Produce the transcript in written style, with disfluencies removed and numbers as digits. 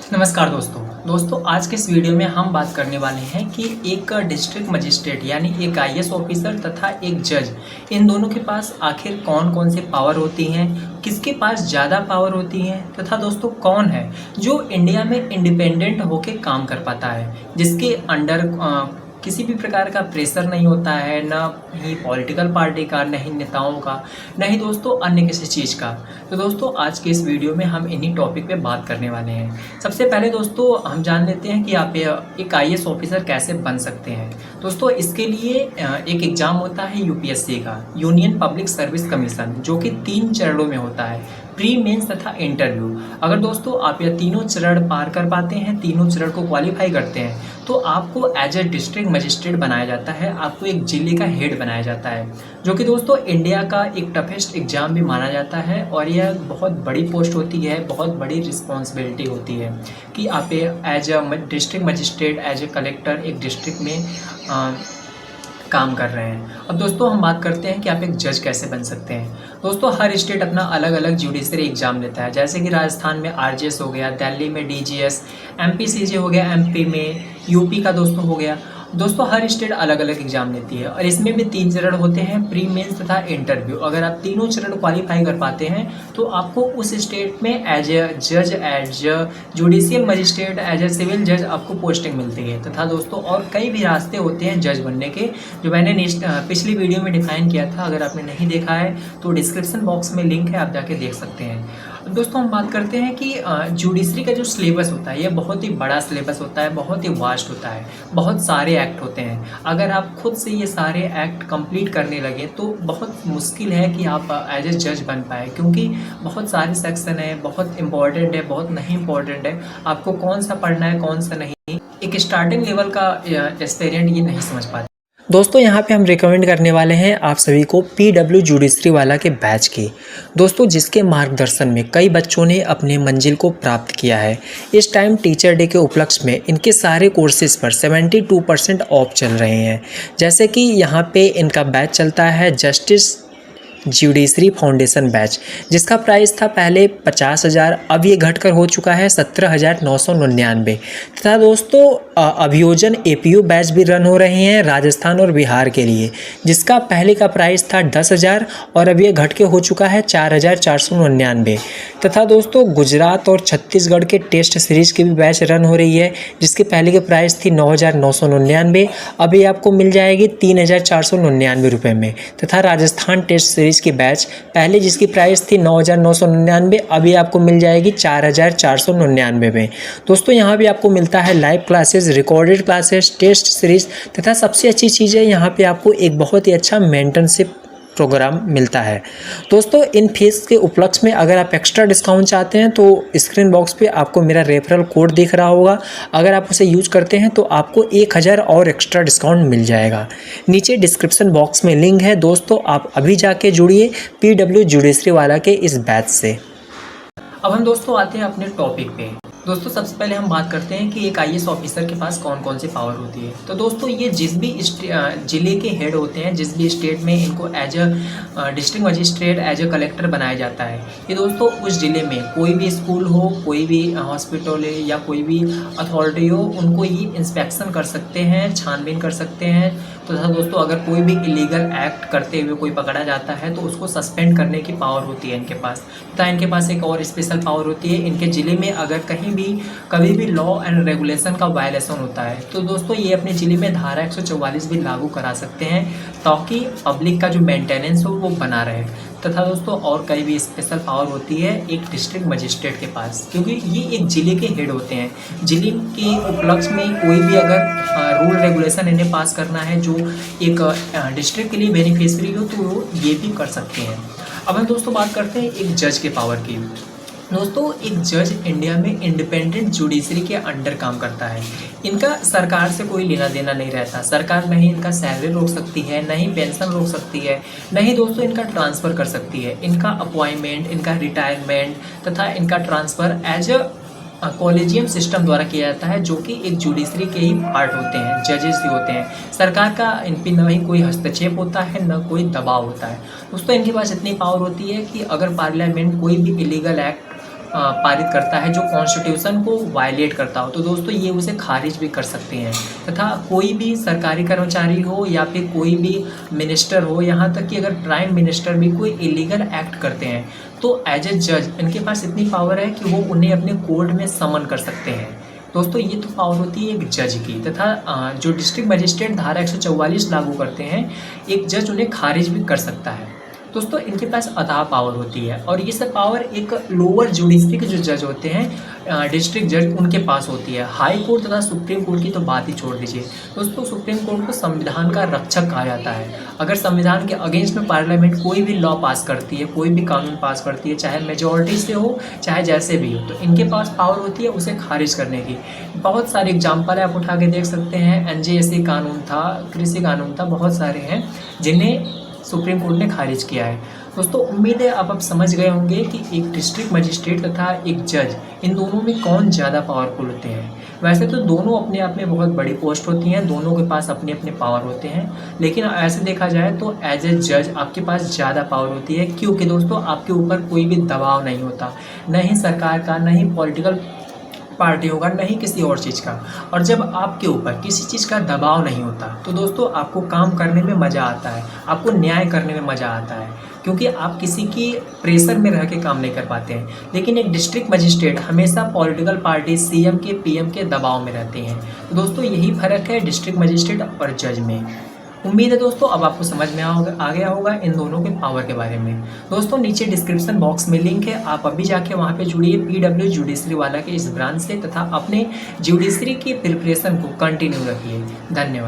नमस्कार दोस्तों आज के इस वीडियो में हम बात करने वाले हैं कि एक डिस्ट्रिक्ट मजिस्ट्रेट यानी एक आईएएस ऑफिसर तथा एक जज, इन दोनों के पास आखिर कौन कौन से पावर होती हैं, किसके पास ज़्यादा पावर होती हैं तथा दोस्तों कौन है जो इंडिया में इंडिपेंडेंट होकर काम कर पाता है, जिसके अंडर किसी भी प्रकार का प्रेशर नहीं होता है, ना ही पॉलिटिकल पार्टी का, न ही नेताओं का, न ही दोस्तों अन्य किसी चीज़ का। तो दोस्तों आज के इस वीडियो में हम इन्हीं टॉपिक पे बात करने वाले हैं। सबसे पहले दोस्तों हम जान लेते हैं कि आप एक आईएएस ऑफिसर कैसे बन सकते हैं। दोस्तों इसके लिए एक एग्ज़ाम होता है यूपीएससी का, यूनियन पब्लिक सर्विस कमीशन, जो कि 3 चरणों में होता है, प्री मेंस तथा इंटरव्यू। अगर दोस्तों आप यह तीनों चरण पार कर पाते हैं, तीनों चरण को क्वालिफाई करते हैं, तो आपको एज ए डिस्ट्रिक्ट मजिस्ट्रेट बनाया जाता है, आपको एक जिले का हेड बनाया जाता है, जो कि दोस्तों इंडिया का एक टफेस्ट एग्ज़ाम भी माना जाता है। और यह बहुत बड़ी पोस्ट होती है, बहुत बड़ी रिस्पॉन्सिबिलिटी होती है कि आप as a district magistrate, as a collector एक डिस्ट्रिक्ट में काम कर रहे हैं। अब दोस्तों हम बात करते हैं कि आप एक जज कैसे बन सकते हैं। दोस्तों हर स्टेट अपना अलग अलग जुडिशरी एग्जाम लेता है, जैसे कि राजस्थान में आरजेएस हो गया, दिल्ली में डीजीएस, एमपी सीजे हो गया, एमपी में, यूपी का दोस्तों हो गया। दोस्तों हर स्टेट अलग अलग एग्जाम लेती है और इसमें भी 3 चरण होते हैं, प्री मेंस तथा इंटरव्यू। अगर आप तीनों चरण क्वालिफाई कर पाते हैं तो आपको उस स्टेट में एज ए जज, एज जुडिशियल मजिस्ट्रेट, एज ए सिविल जज आपको पोस्टिंग मिलती है। तथा दोस्तों और कई भी रास्ते होते हैं जज बनने के, जो मैंने पिछली वीडियो में डिफाइन किया था। अगर आपने नहीं देखा है तो डिस्क्रिप्शन बॉक्स में लिंक है, आप जाके देख सकते हैं। दोस्तों हम बात करते हैं कि जुडिशरी का जो सिलेबस होता है, यह बहुत ही बड़ा सिलेबस होता है, बहुत ही वास्ट होता है, बहुत सारे एक्ट होते हैं। अगर आप खुद से ये सारे एक्ट कंप्लीट करने लगे तो बहुत मुश्किल है कि आप एज ए जज बन पाए, क्योंकि बहुत सारे सेक्शन है, बहुत इंपॉर्टेंट है, बहुत नहीं इंपॉर्टेंट है। आपको कौन सा पढ़ना है, कौन सा नहीं, एक स्टार्टिंग लेवल का एस्पिरेंट ये नहीं समझ पाते। दोस्तों यहाँ पे हम रिकमेंड करने वाले हैं आप सभी को पीडब्ल्यू जुडिशरी वाला के बैच की, दोस्तों जिसके मार्गदर्शन में कई बच्चों ने अपने मंजिल को प्राप्त किया है। इस टाइम टीचर डे के उपलक्ष्य में इनके सारे कोर्सेज पर 72% ऑफ चल रहे हैं। जैसे कि यहाँ पे इनका बैच चलता है जस्टिस जुडिशरी फाउंडेशन बैच, जिसका प्राइस था पहले 50,000, अब ये घटकर हो चुका है 17,999। तथा दोस्तों अभियोजन एपीयू बैच भी रन हो रहे हैं राजस्थान और बिहार के लिए, जिसका पहले का प्राइस था 10,000 और अब ये घट के हो चुका है 4,499। तथा दोस्तों गुजरात और छत्तीसगढ़ के टेस्ट सीरीज की भी बैच रन हो रही है, जिसके पहले की प्राइस थी 9,999, अभी आपको मिल जाएगी 3,499 रुपये में। तथा राजस्थान टेस्ट सीरीज की बैच पहले जिसकी प्राइस थी 9,999, अभी आपको मिल जाएगी 4,499 में। दोस्तों यहाँ भी आपको मिलता है live classes, recorded classes, test series, तथा सबसे अच्छी चीज़ है यहाँ पे आपको एक बहुत ही अच्छा मेंटरशिप प्रोग्राम मिलता है। दोस्तों इन फीस के उपलक्ष्य में अगर आप एक्स्ट्रा डिस्काउंट चाहते हैं तो स्क्रीन बॉक्स पे आपको मेरा रेफरल कोड दिख रहा होगा, अगर आप उसे यूज करते हैं तो आपको 1,000 और एक्स्ट्रा डिस्काउंट मिल जाएगा। नीचे डिस्क्रिप्शन बॉक्स में लिंक है दोस्तों, आप अभी जाके जुड़िए पीडब्ल्यू जुडिशरी वाला के इस बैच से। अब हम दोस्तों आते हैं अपने टॉपिक पे। दोस्तों सबसे पहले हम बात करते हैं कि एक आईएएस ऑफिसर के पास कौन कौन सी पावर होती है। तो दोस्तों ये जिस भी जिले के हेड होते हैं, जिस भी स्टेट में इनको as a district magistrate, as a collector बनाया जाता है, ये दोस्तों उस जिले में कोई भी स्कूल हो, कोई भी हॉस्पिटल है या कोई भी अथॉरिटी हो, उनको ये इंस्पेक्शन कर सकते हैं, छानबीन कर सकते हैं। तो दोस्तों अगर कोई भी इलीगल एक्ट करते हुए कोई पकड़ा जाता है तो उसको सस्पेंड करने की पावर होती है इनके पास। तथा इनके पास एक और स्पेशल पावर होती है, इनके ज़िले में अगर कभी भी लॉ एंड रेगुलेशन का वायलेशन होता है तो दोस्तों ये अपने ज़िले में धारा 144 भी लागू करा सकते हैं, ताकि पब्लिक का जो मेंटेनेंस हो वो बना रहे। तथा दोस्तों और कई भी स्पेशल पावर होती है एक डिस्ट्रिक्ट मजिस्ट्रेट के पास, क्योंकि ये एक ज़िले के हेड होते हैं। ज़िले के उपलक्ष्य में कोई भी अगर रूल रेगुलेशन इन्हें पास करना है जो एक डिस्ट्रिक्ट के लिए बेनिफिशियरी हो तो वो ये भी कर सकते हैं। अब हम दोस्तों बात करते हैं एक जज के पावर की। दोस्तों एक जज इंडिया में इंडिपेंडेंट जुडिशरी के अंडर काम करता है। इनका सरकार से कोई लेना देना नहीं रहता, सरकार न ही इनका सैलरी रोक सकती है, न ही पेंशन रोक सकती है, न ही दोस्तों इनका ट्रांसफ़र कर सकती है। इनका अपॉइंटमेंट, इनका रिटायरमेंट तथा इनका transfer as a collegium system द्वारा किया जाता है, जो कि एक जुडिशरी के ही पार्ट होते हैं, जजेस ही होते हैं। सरकार का इन पर न ही कोई हस्तक्षेप होता है, न कोई दबाव होता है। दोस्तों इनके पास इतनी पावर होती है कि अगर पार्लियामेंट कोई भी इलीगल एक्ट पारित करता है जो कॉन्स्टिट्यूशन को वायलेट करता हो, तो दोस्तों ये उसे खारिज भी कर सकते हैं। तथा कोई भी सरकारी कर्मचारी हो या फिर कोई भी मिनिस्टर हो, यहाँ तक कि अगर प्राइम मिनिस्टर भी कोई इलीगल एक्ट करते हैं तो एज ए जज इनके पास इतनी पावर है कि वो उन्हें अपने कोर्ट में समन कर सकते हैं। दोस्तों ये तो पावर होती है एक जज की। तथा जो डिस्ट्रिक्ट मजिस्ट्रेट धारा 144 लागू करते हैं, एक जज उन्हें खारिज भी कर सकता है। दोस्तों इनके पास अथाह पावर होती है और ये सब पावर एक लोअर जुडिशरी के जो जज होते हैं, डिस्ट्रिक्ट जज, उनके पास होती है। हाई कोर्ट तथा सुप्रीम कोर्ट की तो बात ही छोड़ दीजिए। दोस्तों सुप्रीम कोर्ट को संविधान का रक्षक कहा जाता है। अगर संविधान के अगेंस्ट में पार्लियामेंट कोई भी लॉ पास करती है, कोई भी कानून पास करती है, चाहे मेजोरिटी से हो चाहे जैसे भी हो, तो इनके पास पावर होती है उसे खारिज करने की। बहुत सारे एग्जाम्पल है, आप उठा के देख सकते हैं। NJSA कानून था, कृषि कानून था, बहुत सारे हैं जिन्हें सुप्रीम कोर्ट ने खारिज किया है। दोस्तों उम्मीद है अब समझ गए होंगे कि एक डिस्ट्रिक्ट मजिस्ट्रेट तथा एक जज, इन दोनों में कौन ज़्यादा पावरफुल होते हैं। वैसे तो दोनों अपने आप में बहुत बड़ी पोस्ट होती हैं, दोनों के पास अपने अपने पावर होते हैं, लेकिन ऐसे देखा जाए तो एज ए जज आपके पास ज़्यादा पावर होती है, क्योंकि दोस्तों आपके ऊपर कोई भी दबाव नहीं होता, न ही सरकार का, न ही पॉलिटिकल पार्टी होगा, नहीं किसी और चीज़ का। और जब आपके ऊपर किसी चीज़ का दबाव नहीं होता तो दोस्तों आपको काम करने में मज़ा आता है, आपको न्याय करने में मज़ा आता है, क्योंकि आप किसी की प्रेशर में रह के काम नहीं कर पाते हैं। लेकिन एक डिस्ट्रिक्ट मजिस्ट्रेट हमेशा पॉलिटिकल पार्टी, CM के, PM के दबाव में रहते हैं। तो दोस्तों यही फ़र्क है डिस्ट्रिक्ट मजिस्ट्रेट और जज में। उम्मीद है दोस्तों अब आपको समझ में आ गया होगा इन दोनों के पावर के बारे में। दोस्तों नीचे डिस्क्रिप्शन बॉक्स में लिंक है, आप अभी जाके वहाँ पे जुड़िए PW जुडिशरी वाला के इस ब्रांच से, तथा अपने जुडिशरी की प्रिपरेशन को कंटिन्यू रखिए। धन्यवाद।